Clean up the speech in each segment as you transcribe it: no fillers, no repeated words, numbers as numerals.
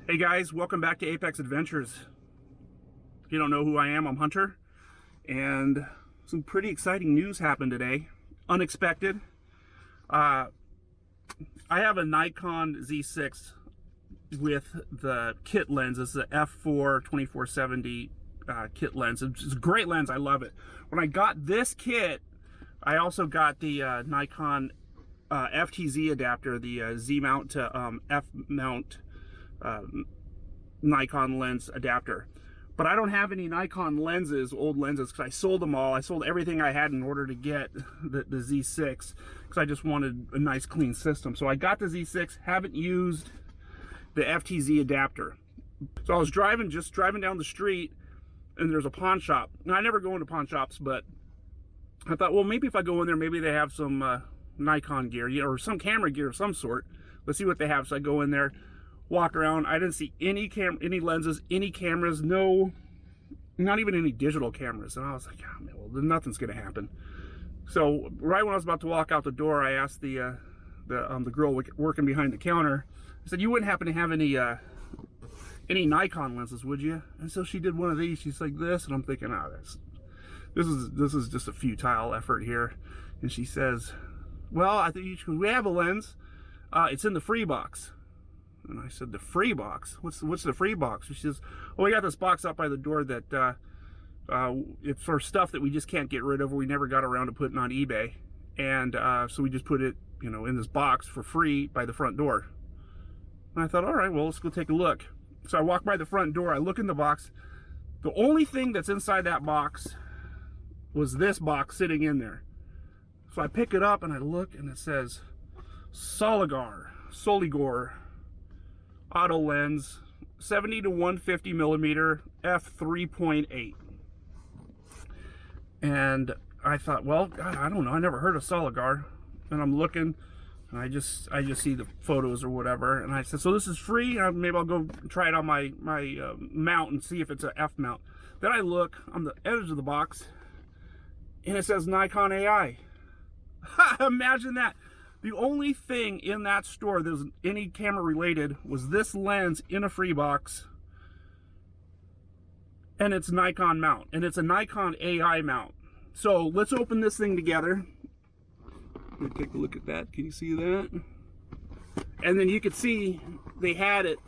Hey guys, welcome back to Apex Adventures. If you don't know who I am, I'm Hunter, and some pretty exciting news happened today. Unexpected. I have a Nikon Z6 with the kit lens. It's the F4 2470 kit lens. It's a great lens, I love it. When I got this kit, I also got the Nikon FTZ adapter, the Z mount to F mount Nikon lens adapter. But I don't have any Nikon lenses, old lenses, because I sold them all. I sold everything I had in order to get the Z6, because I just wanted a nice clean system. So I got the Z6, haven't used the FTZ adapter. So I was just driving down the street, and there's a pawn shop. Now, I never go into pawn shops, but I thought, well, maybe if I go in there, maybe they have some Nikon gear, or some camera gear of some sort. Let's see what they have. So I go in there, walk around. I didn't see any lenses, any cameras, no, not even any digital cameras. And I was like, oh, man, well, nothing's gonna happen. So right when I was about to walk out the door, I asked the girl working behind the counter, I said, you wouldn't happen to have any Nikon lenses, would you? And so she did one of these. She's like this, and I'm thinking, oh, this is just a futile effort here. And she says, well, I think we have a lens. It's in the free box. And I said, the free box? What's the free box? She says, oh, we got this box up by the door that it's for stuff that we just can't get rid of, or we never got around to putting on eBay. And so we just put it, in this box for free by the front door. And I thought, all right, well, let's go take a look. So I walk by the front door, I look in the box. The only thing that's inside that box was this box sitting in there. So I pick it up and I look, and it says Soligor auto lens, 70 to 150 millimeter, f3.8. And I thought, well, God, I don't know, I never heard of Soligor. And I'm looking, and I just see the photos or whatever, and I said, so this is free? Maybe I'll go try it on my mount and see if it's an F mount. Then I look on the edge of the box, and it says Nikon AI. Imagine that. The only thing in that store that was any camera related was this lens in a free box, and it's Nikon mount, and it's a Nikon AI mount. So let's open this thing together. Let me take a look at that. Can you see that? And then you could see they had it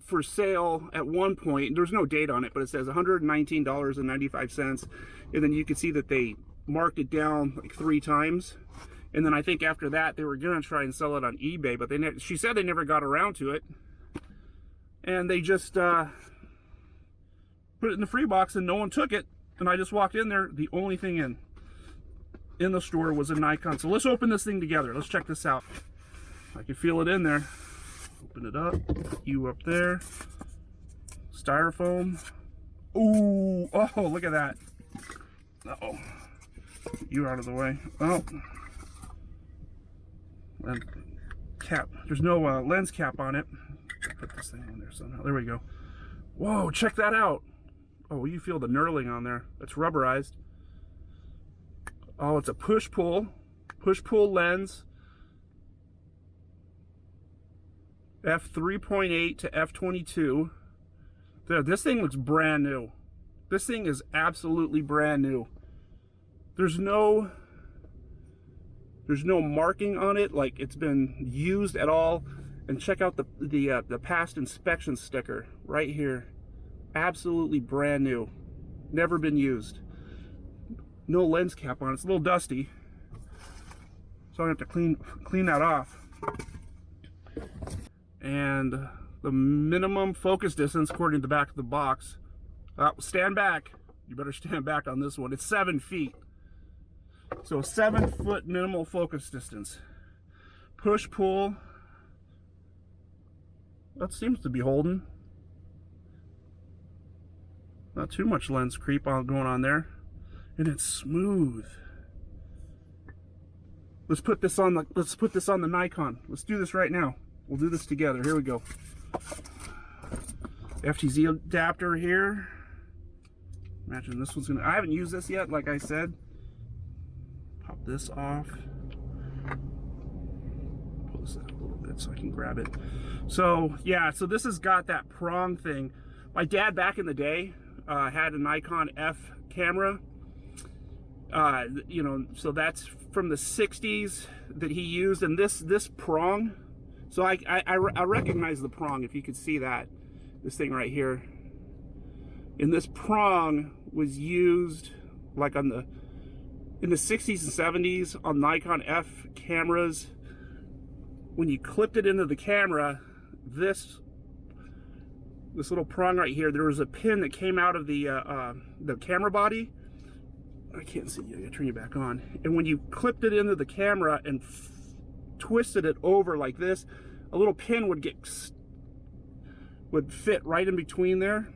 for sale at one point. There's no date on it, but it says $119.95. And then you could see that they marked it down like 3 times. And then I think after that, they were going to try and sell it on eBay, but she said they never got around to it. And they just put it in the free box, and no one took it. And I just walked in there. The only thing in the store was a Nikon. So let's open this thing together. Let's check this out. I can feel it in there. Open it up. You up there. Styrofoam. Ooh. Oh, look at that. Uh-oh. You out of the way. Oh. And cap. There's no lens cap on it. Put this thing on there somehow. There we go. Whoa, check that out. Oh, you feel the knurling on there. It's rubberized. Oh, it's a push-pull lens. f3.8 to f22. This thing looks brand new. This thing is absolutely brand new. There's no marking on it like it's been used at all. And check out the past inspection sticker right here. Absolutely brand new. Never been used. No lens cap on it. It's a little dusty, so I have to clean that off. And the minimum focus distance, according to the back of the box, stand back. You better stand back on this one. It's 7 feet. So 7 foot minimal focus distance. Push pull. That seems to be holding. Not too much lens creep going on there. And it's smooth. Let's put this on the Nikon. Let's do this right now. We'll do this together. Here we go. FTZ adapter here. Imagine this one's gonna. I haven't used this yet, like I said. Pop this off. Pull this out a little bit. it so I can grab it. So yeah, so this has got that prong thing. My dad back in the day had a Nikon F camera. You know, so that's from the 60s that he used, and this prong, so I recognize the prong, if you could see that, this thing right here. And this prong was used like in the 60s and 70s on Nikon F cameras. When you clipped it into the camera, this little prong right here, there was a pin that came out of the camera body. I can't see you, I gotta turn you back on. And when you clipped it into the camera and twisted it over like this, a little pin would fit right in between there.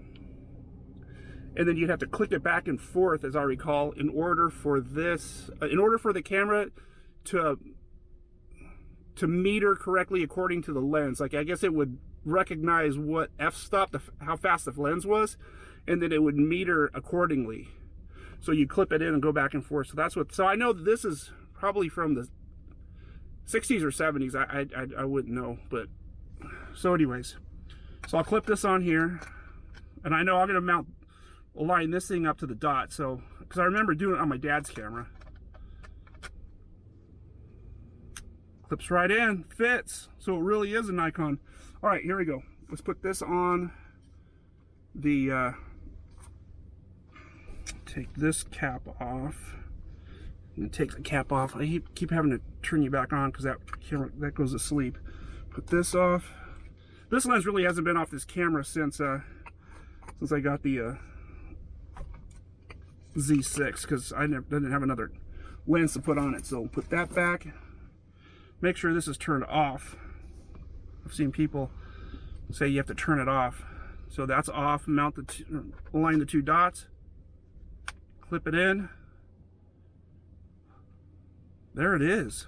And then you'd have to click it back and forth, as I recall, in order for the camera to meter correctly according to the lens. Like, I guess it would recognize what f-stop, how fast the lens was, and then it would meter accordingly. So you clip it in and go back and forth. So that's what. So I know this is probably from the 60s or 70s. I wouldn't know, but so anyways, so I'll clip this on here, and I know I'm gonna align this thing up to the dot. So because I remember doing it on my dad's camera. Clips right in, fits. So it really is a Nikon. All right, here we go. Let's put this on the. Take this cap off. And take the cap off. I keep having to turn you back on because that goes to sleep. Put this off. This lens really hasn't been off this camera since I got the Z6, because I didn't have another lens to put on it. So put that back. Make sure this is turned off. I've seen people say you have to turn it off. So that's off. Mount align the two dots. Clip it in. There it is.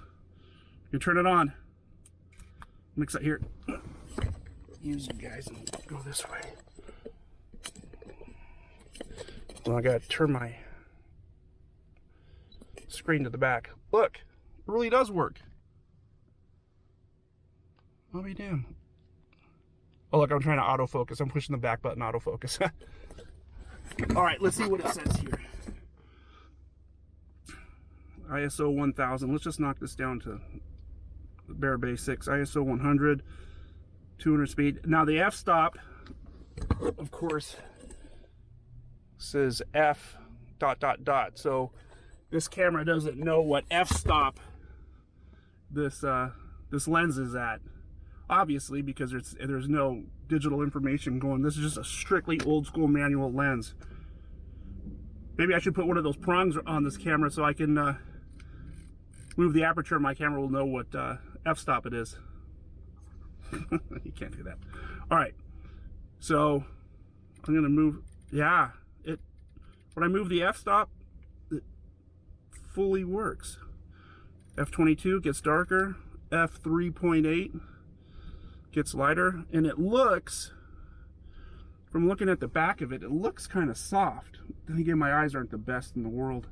You turn it on. Mix it here. Use you guys and go this way. Well, I gotta turn my screen to the back. Look, it really does work. I'll be damned. Oh, look, I'm trying to autofocus. I'm pushing the back button, autofocus. All right, let's see what it says here. ISO 1000. Let's just knock this down to the bare basics. ISO 100, 200 speed. Now the f-stop, of course, says F ... So this camera doesn't know what f-stop this lens is at. Obviously, because there's no digital information going. This is just a strictly old school manual lens. Maybe I should put one of those prongs on this camera so I can move the aperture and my camera will know what f-stop it is. You can't do that. All right, so I'm gonna move. Yeah, when I move the f-stop, it fully works. F22 gets darker. F3.8 gets lighter, and it looks, from looking at the back of it, it looks kind of soft. Then again, my eyes aren't the best in the world,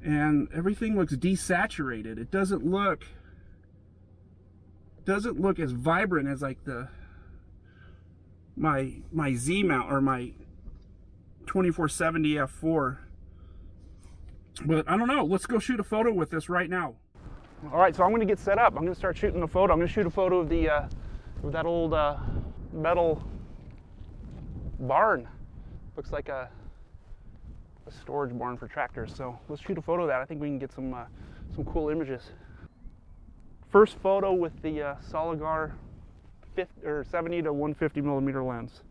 and everything looks desaturated. It doesn't look as vibrant as like my Z mount or my 2470 f4. But I don't know. Let's go shoot a photo with this right now. All right, so I'm going to get set up. I'm going to start shooting a photo. I'm going to shoot a photo of of that old metal barn. Looks like a storage barn for tractors. So let's shoot a photo of that. I think we can get some cool images. First photo with the Soligor 70 to 150 millimeter lens.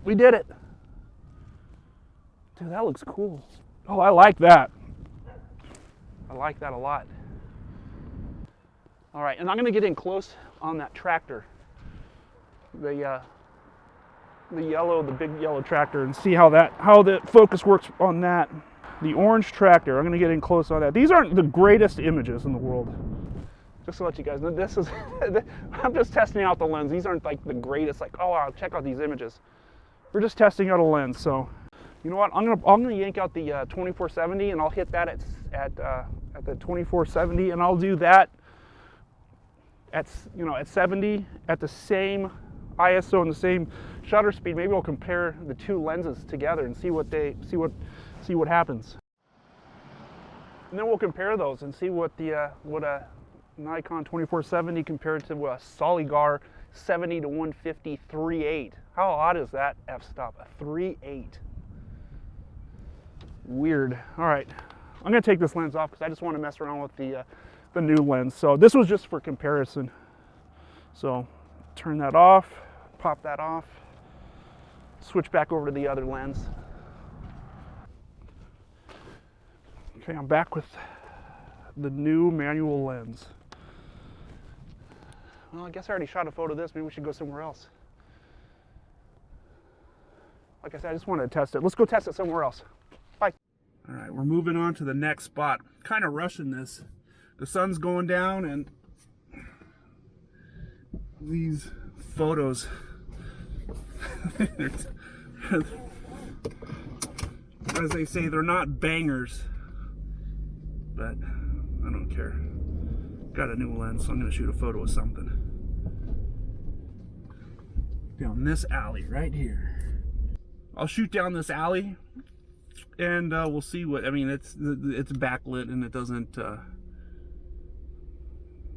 We did it. Dude, that looks cool. Oh, I like that. I like that a lot. All right, and I'm going to get in close on that tractor, the big yellow tractor, and see how the focus works on that. The orange tractor. I'm going to get in close on that. These aren't the greatest images in the world. Just to let you guys know, this is I'm just testing out the lens. These aren't like the greatest. Like, oh, I'll check out these images. We're just testing out a lens. So, you know what? I'm gonna yank out the 2470, and I'll hit that at the 2470, and I'll do that at, you know, at 70 at the same ISO and the same shutter speed. Maybe we'll compare the two lenses together and see what happens. And then we'll compare those and see what a Nikon 2470 compared to a Soligor 70 to 150 3.8. How odd is that f-stop? A 3.8. Weird. All right, I'm gonna take this lens off because I just want to mess around with the new lens. So this was just for comparison. So turn that off, pop that off, switch back over to the other lens. Okay, I'm back with the new manual lens. Well, I guess I already shot a photo of this. Maybe we should go somewhere else. Like I said, I just wanted to test it. Let's go test it somewhere else. Bye. All right, we're moving on to the next spot. Kind of rushing this. The sun's going down and these photos, as they say, they're not bangers, but I don't care. Got a new lens, so I'm gonna shoot a photo of something. Down this alley right here. I'll shoot down this alley and we'll see what, I mean, it's backlit and it doesn't, I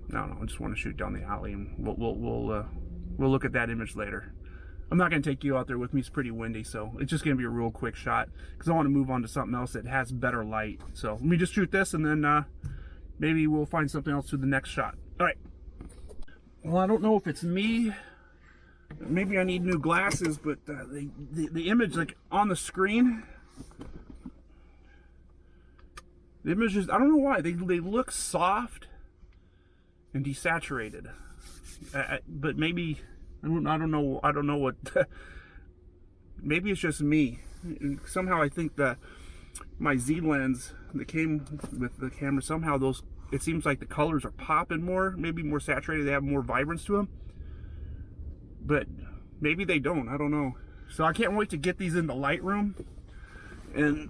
don't know, I just want to shoot down the alley and we'll look at that image later. I'm not going to take you out there with me, it's pretty windy, so it's just going to be a real quick shot because I want to move on to something else that has better light. So let me just shoot this and then maybe we'll find something else to the next shot. All right. Well, I don't know if it's me. Maybe I need new glasses, but the image, like on the screen, the images, I don't know why, they look soft and desaturated. But maybe, I don't know what, maybe it's just me. Somehow I think that my Z lens that came with the camera, somehow those, it seems like the colors are popping more, maybe more saturated, they have more vibrance to them. But maybe they don't, I don't know. So I can't wait to get these in the Lightroom and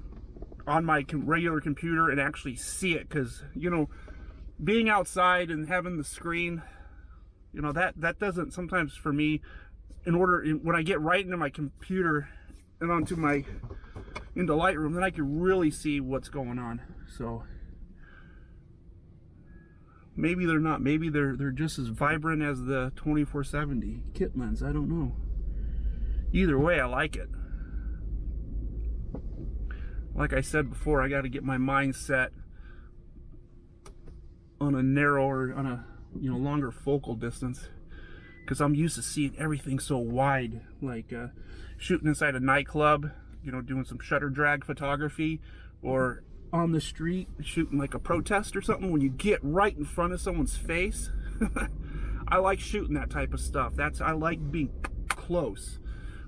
on my regular computer and actually see it, because, you know, being outside and having the screen, you know, that doesn't, sometimes for me, when I get right into my computer and into Lightroom, then I can really see what's going on. So maybe they're not, maybe they're just as vibrant as the 2470 kit lens, I don't know. Either way, I like it. Like I said before, I got to get my mind set on a narrower, on a, you know, longer focal distance, because I'm used to seeing everything so wide, like shooting inside a nightclub, you know, doing some shutter drag photography, or on the street shooting like a protest or something. When you get right in front of someone's face, I like shooting that type of stuff. I like being close,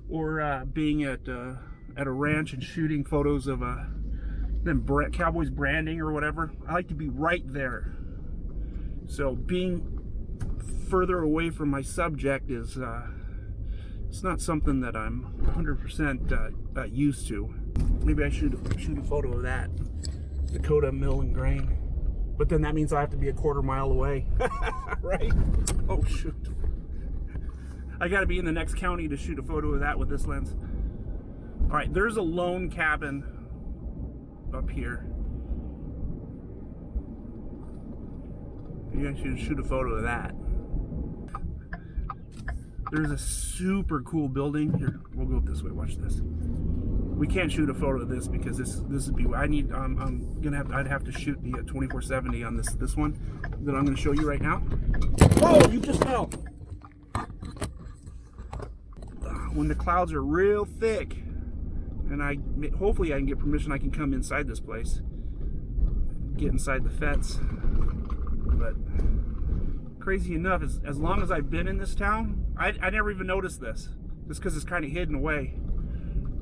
or being at a ranch and shooting photos of them Cowboys branding or whatever. I like to be right there. So being further away from my subject is it's not something that I'm 100% used to. Maybe I should shoot a photo of that Dakota Mill and Grain, but then that means I have to be a quarter mile away. Right? Oh shoot, I got to be in the next county to shoot a photo of that with this lens. All right, there's a lone cabin up here. Maybe I should shoot a photo of that. There's a super cool building here. We'll go this way. Watch this. We can't shoot a photo of this because this would be. I'd have to shoot the 2470 on this one that I'm going to show you right now. Oh, you just fell. When the clouds are real thick, and hopefully I can get permission, I can come inside this place, get inside the fence. But crazy enough, as long as I've been in this town, I never even noticed this, just because it's kind of hidden away.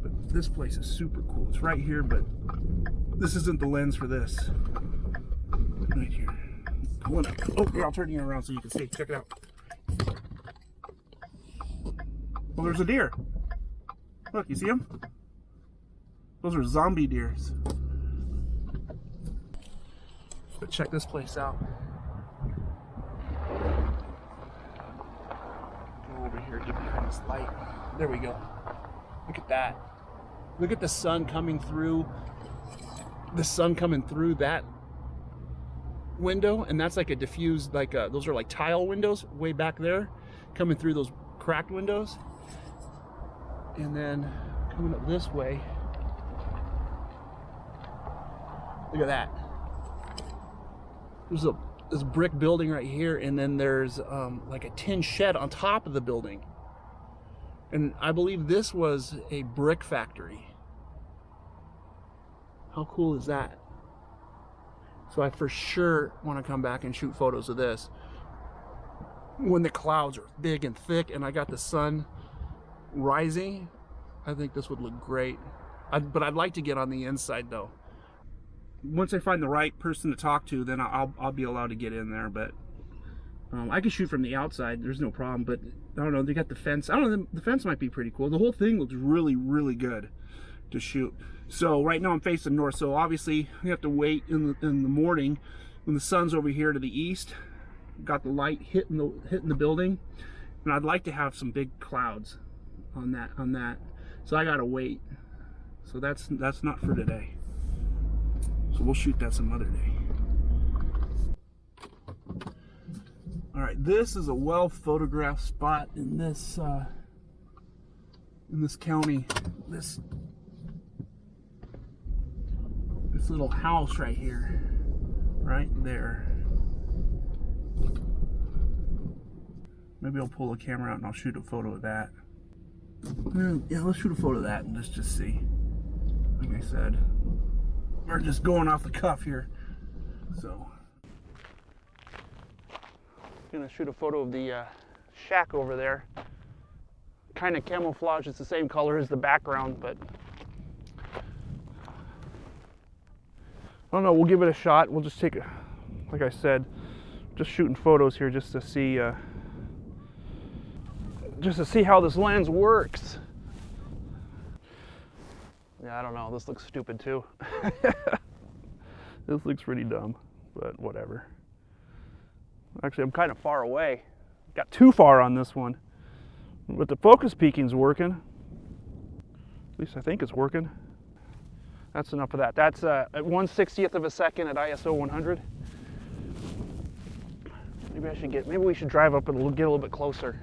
But this place is super cool. It's right here, but this isn't the lens for this. Right here. Pulling up. Oh, yeah, I'll turn you around so you can see. Check it out. Well, there's a deer. Look, you see him? Those are zombie deers. But check this place out. this light. There we go. Look at that. Look at the sun coming through. The sun coming through that window, and that's like a diffused, like those are like tile windows way back there, coming through those cracked windows, and then coming up this way. Look at that. There's this brick building right here, and then there's like a tin shed on top of the building. And I believe this was a brick factory. How cool is that? So I for sure want to come back and shoot photos of this when the clouds are big and thick and I got the sun rising. I think this would look great. But I'd like to get on the inside though. Once I find the right person to talk to, then I'll be allowed to get in there. But I can shoot from the outside. There's no problem. But I don't know. They got the fence. I don't know. The fence might be pretty cool. The whole thing looks really, really good to shoot. So right now I'm facing north. So obviously we have to wait in the morning when the sun's over here to the east. Got the light hitting the building, and I'd like to have some big clouds on that. So I gotta wait. So that's not for today. So we'll shoot that some other day. All right, this is a well photographed spot in this county. This little house right here, right there. Maybe I'll pull the camera out and I'll shoot a photo of that. Yeah, let's shoot a photo of that and let's just see. Like I said, we're just going off the cuff here. So, I'm gonna shoot a photo of the shack over there. Kind of camouflage. It's the same color as the background, but I don't know. We'll give it a shot. We'll just take like I said, just shooting photos here just to see how this lens works. Yeah, I don't know. This looks stupid too. This looks pretty dumb, but whatever. Actually, I'm kind of far away. Got too far on this one, but the focus peaking's working. At least I think it's working. That's enough of that. That's at 1/60th of a second at ISO 100. Maybe we should drive up and get a little bit closer.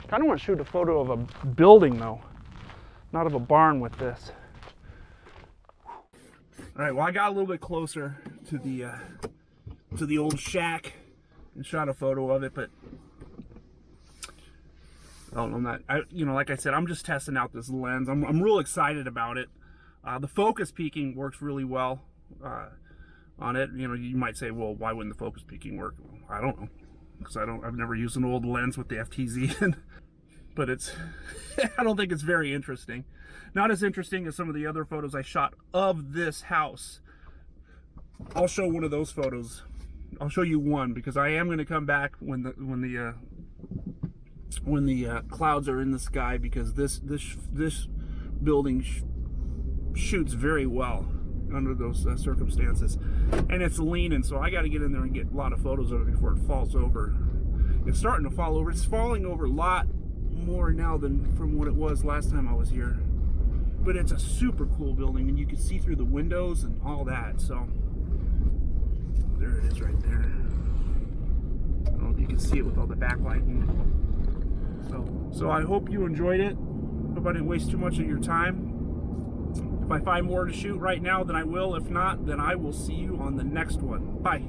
Kind of want to shoot a photo of a building though, not of a barn with this. All right, well I got a little bit closer to the old shack and shot a photo of it, but I don't know. Like I said, I'm just testing out this lens. I'm real excited about it. The focus peaking works really well on it. You know, you might say, well, why wouldn't the focus peaking work? I don't know, because I've never used an old lens with the FTZ in. But I don't think it's very interesting. Not as interesting as some of the other photos I shot of this house. I'll show one of those photos. I'll show you one because I am going to come back when the clouds are in the sky, because this building shoots very well under those circumstances, and it's leaning, so I got to get in there and get a lot of photos of it before it falls over. It's starting to fall over. It's falling over a lot more now than from what it was last time I was here, but it's a super cool building and you can see through the windows and all that. So there it is right there. I don't know if you can see it with all the backlighting. So I hope you enjoyed it. Hope I didn't waste too much of your time. If I find more to shoot right now, then I will. If not, then I will see you on the next one. Bye.